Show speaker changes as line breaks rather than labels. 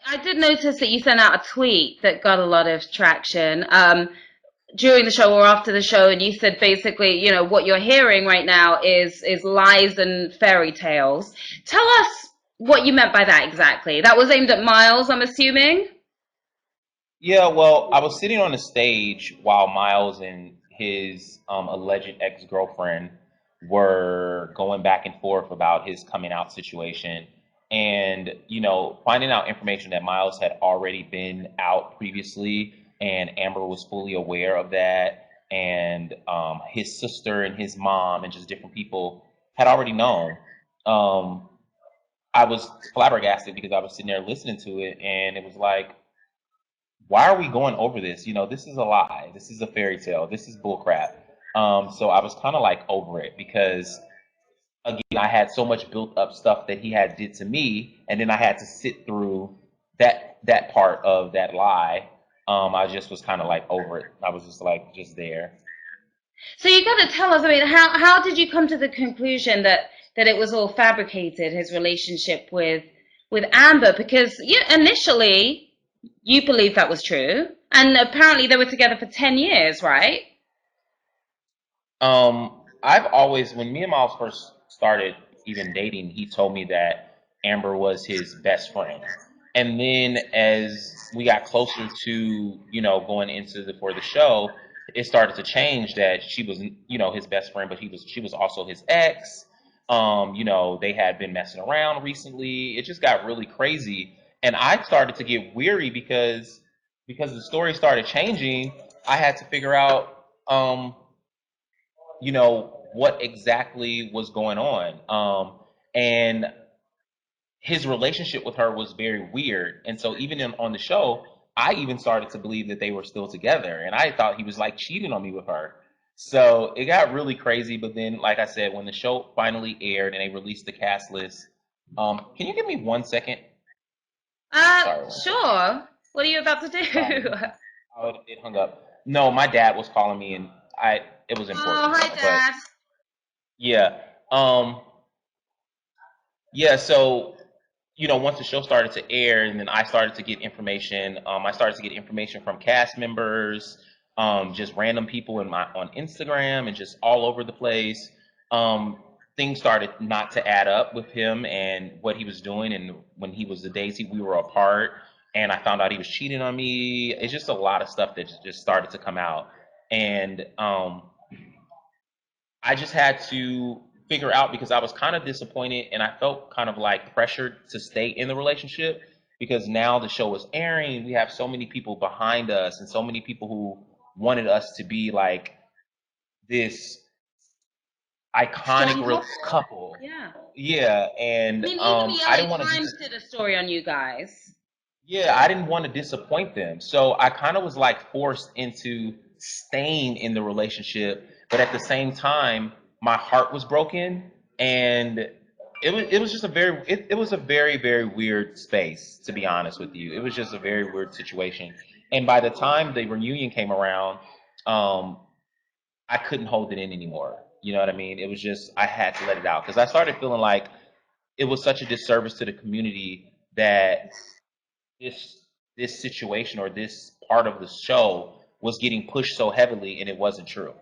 I did notice that you sent out a tweet that got a lot of traction during the show or after the show, and you said basically, what you're hearing right now is lies and fairy tales. Tell us what you meant by that exactly. That was aimed at Miles, I'm assuming.
Yeah, well, I was sitting on the stage while Miles and his alleged ex-girlfriend were going back and forth about his coming out situation. And, finding out information that Miles had already been out previously, and Amber was fully aware of that, and his sister and his mom and just different people had already known. Um, I was flabbergasted because I was sitting there listening to it, and it was like, why are we going over this? This is a lie. This is a fairy tale. This is bullcrap. So I was kind of like over it because again, I had so much built up stuff that he had did to me, and then I had to sit through that part of that lie. I just was kind of like over it. I was just like just there.
So you got to tell us. I mean, how did you come to the conclusion that it was all fabricated? His relationship with Amber, because initially you believed that was true, and apparently they were together for 10 years, right?
I've always, when me and Miles first started even dating, he told me that Amber was his best friend. And then as we got closer to, going into for the show, it started to change that she was, his best friend, but she was also his ex. They had been messing around recently. It just got really crazy. And I started to get weary because the story started changing. I had to figure out what exactly was going on. And his relationship with her was very weird. And so even on the show, I even started to believe that they were still together. And I thought he was like cheating on me with her. So it got really crazy. But then, like I said, when the show finally aired and they released the cast list, can you give me 1 second? Sorry, 1 second.
Sure. What are you about to
Sorry.
do?
Oh, it hung up. No, my dad was calling me, and it was
Oh,
important,
hi,
But
Dad.
yeah. Yeah, so once the show started to air, and then I started to get information. I started to get information from cast members, just random people on Instagram, and just all over the place. Um, Things started not to add up with him and what he was doing, and when he was the days we were apart, and I found out he was cheating on me. It's just a lot of stuff that just started to come out, and I just had to figure out because I was kind of disappointed and I felt kind of like pressured to stay in the relationship because now the show is airing. We have so many people behind us and so many people who wanted us to be like this iconic
Strong couple.
couple.
Yeah.
Yeah,
I
and
mean, even the
I
LA
didn't want to
Times did a story on you guys.
yeah, I didn't want to disappoint them. So I kind of was like forced into staying in the relationship, but at the same time, my heart was broken and it was just it was a very, very weird space, to be honest with you. It was just a very weird situation. And by the time the reunion came around, um, I couldn't hold it in anymore. You know what I mean? It was just I had to let it out because I started feeling like it was such a disservice to the community that this this situation or this part of the show was getting pushed so heavily and it wasn't true.